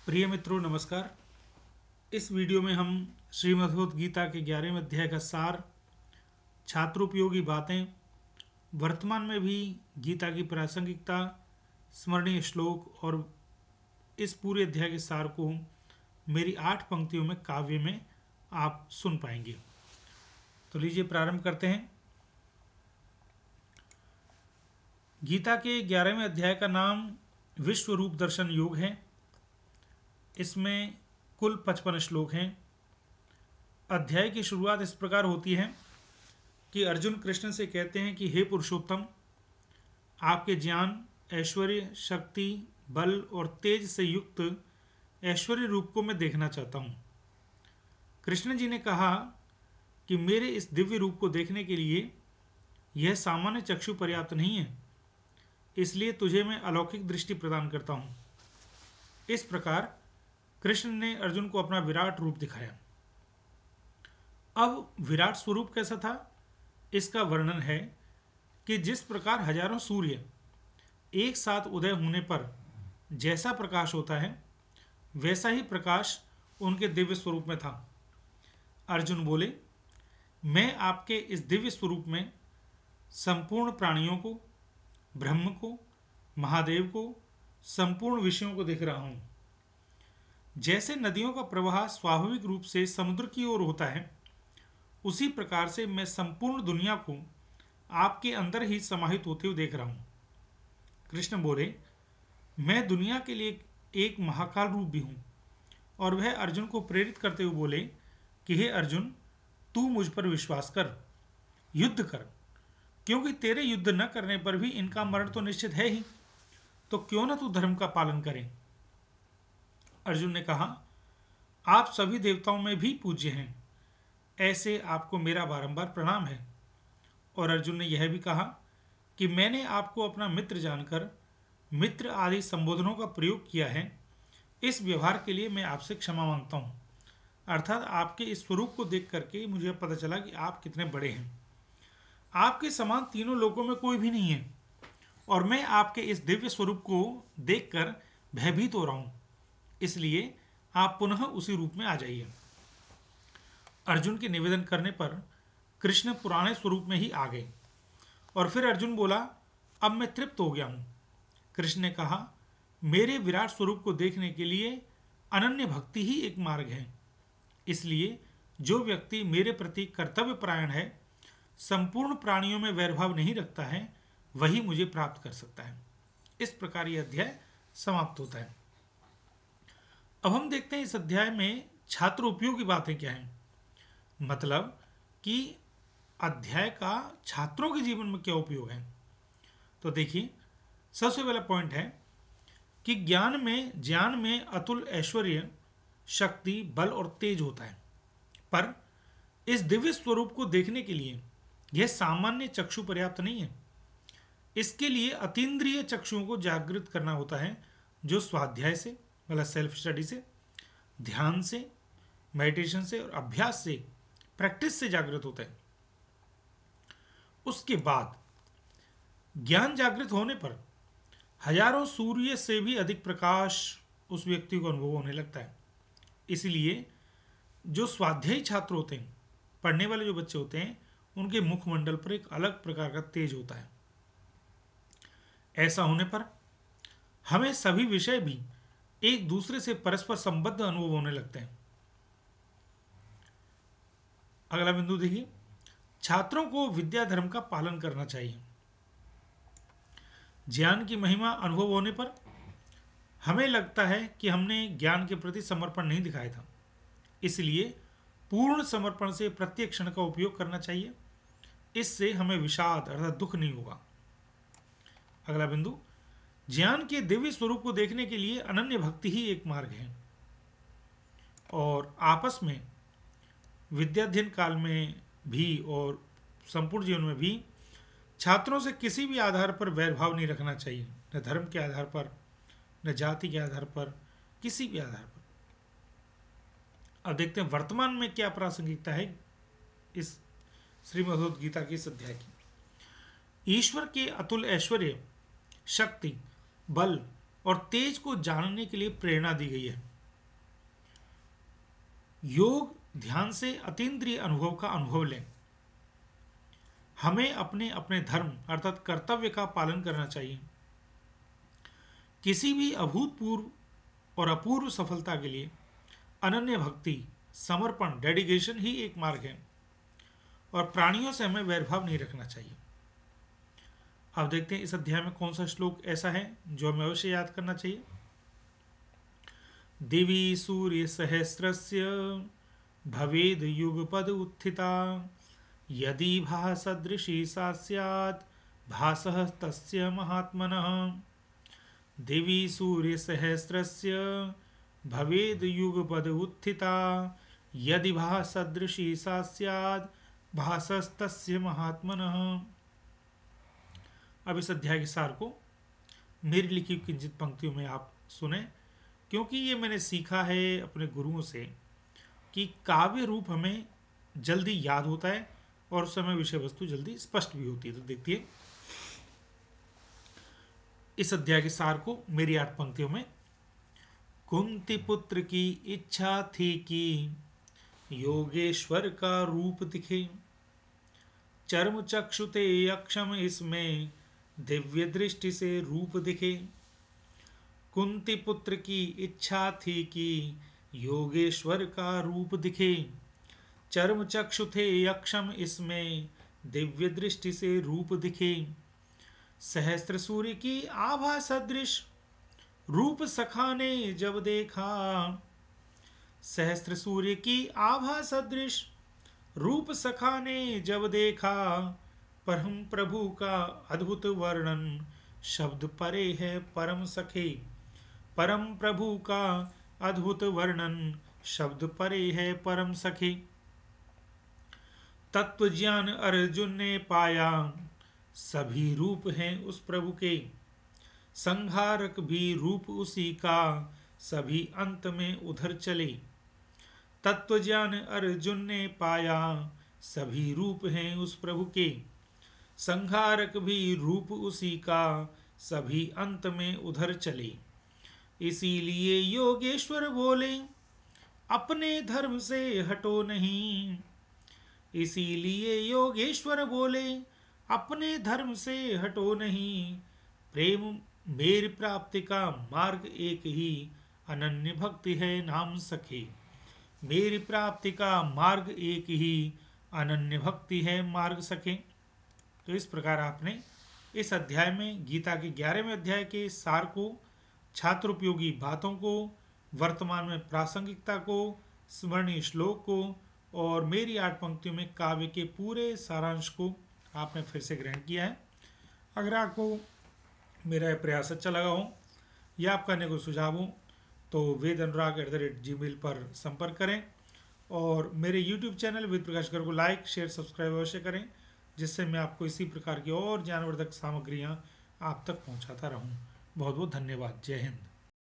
प्रिय मित्रों नमस्कार। इस वीडियो में हम श्रीमद्भगवद गीता के 11वें अध्याय का सार, छात्रोपयोगी बातें, वर्तमान में भी गीता की प्रासंगिकता, स्मरणीय श्लोक और इस पूरे अध्याय के सार को मेरी 8 पंक्तियों में काव्य में आप सुन पाएंगे। तो लीजिए प्रारंभ करते हैं। गीता के 11वें अध्याय का नाम विश्व रूप दर्शन योग है। इसमें कुल 55 श्लोक हैं। अध्याय की शुरुआत इस प्रकार होती है कि अर्जुन कृष्ण से कहते हैं कि हे पुरुषोत्तम, आपके ज्ञान, ऐश्वर्य, शक्ति, बल और तेज से युक्त ऐश्वर्य रूप को मैं देखना चाहता हूँ। कृष्ण जी ने कहा कि मेरे इस दिव्य रूप को देखने के लिए यह सामान्य चक्षु पर्याप्त नहीं है, इसलिए तुझे मैं अलौकिक दृष्टि प्रदान करता हूँ। इस प्रकार कृष्ण ने अर्जुन को अपना विराट रूप दिखाया। अब विराट स्वरूप कैसा था, इसका वर्णन है कि जिस प्रकार हजारों सूर्य एक साथ उदय होने पर जैसा प्रकाश होता है, वैसा ही प्रकाश उनके दिव्य स्वरूप में था। अर्जुन बोले, मैं आपके इस दिव्य स्वरूप में संपूर्ण प्राणियों को, ब्रह्म को, महादेव को, संपूर्ण विषयों को देख रहा हूँ। जैसे नदियों का प्रवाह स्वाभाविक रूप से समुद्र की ओर होता है, उसी प्रकार से मैं संपूर्ण दुनिया को आपके अंदर ही समाहित होते हुए देख रहा हूँ। कृष्ण बोले, मैं दुनिया के लिए एक महाकाल रूप भी हूँ। और वह अर्जुन को प्रेरित करते हुए बोले कि हे अर्जुन, तू मुझ पर विश्वास कर, युद्ध कर, क्योंकि तेरे युद्ध न करने पर भी इनका मरण तो निश्चित है ही। तो क्यों न तू धर्म का पालन करे। अर्जुन ने कहा, आप सभी देवताओं में भी पूज्य हैं, ऐसे आपको मेरा बारंबार प्रणाम है। और अर्जुन ने यह भी कहा कि मैंने आपको अपना मित्र जानकर मित्र आदि संबोधनों का प्रयोग किया है। इस व्यवहार के लिए मैं आपसे क्षमा मांगता हूँ। अर्थात आपके इस स्वरूप को देख करके मुझे पता चला कि आप कितने बड़े हैं। आपके समान तीनों लोकों में कोई भी नहीं है, और मैं आपके इस दिव्य स्वरूप को देखकर भयभीत हो रहा हूँ। इसलिए आप पुनः उसी रूप में आ जाइए। अर्जुन के निवेदन करने पर कृष्ण पुराने स्वरूप में ही आ गए। और फिर अर्जुन बोला, अब मैं तृप्त हो गया हूँ। कृष्ण ने कहा, मेरे विराट स्वरूप को देखने के लिए अनन्य भक्ति ही एक मार्ग है। इसलिए जो व्यक्ति मेरे प्रति कर्तव्य परायण है, संपूर्ण प्राणियों में वैरभाव नहीं रखता है, वही मुझे प्राप्त कर सकता है। इस प्रकार यह अध्याय समाप्त होता है। अब हम देखते हैं इस अध्याय में छात्र उपयोगी बातें क्या हैं। मतलब कि अध्याय का छात्रों के जीवन में क्या उपयोग है। तो देखिए, सबसे पहला पॉइंट है कि ज्ञान में अतुल ऐश्वर्य, शक्ति, बल और तेज होता है। पर इस दिव्य स्वरूप को देखने के लिए यह सामान्य चक्षु पर्याप्त नहीं है। इसके लिए अतीन्द्रिय चक्षुओं को जागृत करना होता है, जो स्वाध्याय से, मतलब सेल्फ स्टडी से, ध्यान से, मेडिटेशन से और अभ्यास से, प्रैक्टिस से जागृत होता है। उसके बाद ज्ञान जागृत होने पर हजारों सूर्य से भी अधिक प्रकाश उस व्यक्ति को अनुभव होने लगता है। इसलिए जो स्वाध्यायी छात्र होते हैं, पढ़ने वाले जो बच्चे होते हैं, उनके मुखमंडल पर एक अलग प्रकार का तेज होता है। ऐसा होने पर हमें सभी विषय भी एक दूसरे से परस्पर संबद्ध अनुभव होने लगते हैं। अगला बिंदु देखिए, छात्रों को विद्या धर्म का पालन करना चाहिए। ज्ञान की महिमा अनुभव होने पर हमें लगता है कि हमने ज्ञान के प्रति समर्पण नहीं दिखाया था, इसलिए पूर्ण समर्पण से प्रत्येक क्षण का उपयोग करना चाहिए। इससे हमें विषाद अर्थात दुख नहीं होगा। अगला बिंदु, ज्ञान के दिव्य स्वरूप को देखने के लिए अनन्य भक्ति ही एक मार्ग है। और आपस में विद्याध्ययन काल में भी और संपूर्ण जीवन में भी छात्रों से किसी भी आधार पर वैरभाव नहीं रखना चाहिए, न धर्म के आधार पर, न जाति के आधार पर, किसी भी आधार पर। अब देखते हैं वर्तमान में क्या प्रासंगिकता है इस श्रीमद्भगवद गीता की इस अध्याय की। ईश्वर के अतुल ऐश्वर्य, शक्ति, बल और तेज को जानने के लिए प्रेरणा दी गई है। योग ध्यान से अतीन्द्रिय अनुभव का अनुभव लें। हमें अपने अपने धर्म अर्थात कर्तव्य का पालन करना चाहिए। किसी भी अभूतपूर्व और अपूर्व सफलता के लिए अनन्य भक्ति, समर्पण, डेडिकेशन ही एक मार्ग है और प्राणियों से हमें वैरभाव नहीं रखना चाहिए। अब देखते हैं इस अध्याय में कौन सा श्लोक ऐसा है जो हमें अवश्य याद करना चाहिए। दिवि सूर्य सहस्रस्य भवेद युगपद उत्थिता यदि भासदृशी सा स्यात् भासः तस्य महात्मनः। दिवि सूर्य सहस्रस्य भवेद युगपद उत्थिता यदि भासदृशी सा स्यात् भासस्तस्य महात्मनः। अब इस अध्याय के सार को मेरी लिखी किंचित पंक्तियों में आप सुने, क्योंकि ये मैंने सीखा है अपने गुरुओं से कि काव्य रूप हमें जल्दी याद होता है और उस समय विषय वस्तु जल्दी स्पष्ट भी होती है। तो देखिए इस अध्याय के सार को मेरी 8 पंक्तियों में। कुंती पुत्र की इच्छा थी कि योगेश्वर का रूप दिखे, चर्म चक्षुते अक्षम इसमें दिव्य दृष्टि से रूप दिखे। कुंती पुत्र की इच्छा थी कि योगेश्वर का रूप दिखे, चर्म चक्षु थे अक्षम इसमें दिव्य दृष्टि से रूप दिखे। सहस्त्र सूर्य की आभा सदृश रूप सखा ने जब देखा, सहस्त्र सूर्य की आभा सदृश रूप सखा ने जब देखा, परम प्रभु का अद्भुत वर्णन शब्द परे है परम सखे। परम प्रभु का अद्भुत वर्णन शब्द परे है परम सखे। तत्व ज्ञान अर्जुन ने पाया, सभी रूप हैं उस प्रभु के, संहारक भी रूप उसी का, सभी अंत में उधर चले। तत्व ज्ञान अर्जुन ने पाया, सभी रूप हैं उस प्रभु के, संहारक भी रूप उसी का, सभी अंत में उधर चले। इसीलिए योगेश्वर बोले, अपने धर्म से हटो नहीं। इसीलिए योगेश्वर बोले, अपने धर्म से हटो नहीं। प्रेम मेरी प्राप्ति का मार्ग एक ही, अनन्य भक्ति है नाम सखे। मेरी प्राप्ति का मार्ग एक ही, अनन्य भक्ति है मार्ग सखे। तो इस प्रकार आपने इस अध्याय में गीता के 11वें अध्याय के सार को, छात्र उपयोगी बातों को, वर्तमान में प्रासंगिकता को, स्मरणीय श्लोक को और मेरी 8 पंक्तियों में काव्य के पूरे सारांश को आपने फिर से ग्रहण किया है। अगर आपको मेरा यह प्रयास अच्छा लगा हो या आपका अन्य कोई सुझाव हो तो vedanurag@gmail पर संपर्क करें और मेरे YouTube चैनल वेद प्रकाश कर को लाइक शेयर सब्सक्राइब अवश्य करें, जिससे मैं आपको इसी प्रकार की और ज्ञानवर्धक सामग्रियाँ आप तक पहुँचाता रहूँ। बहुत बहुत धन्यवाद। जय हिंद।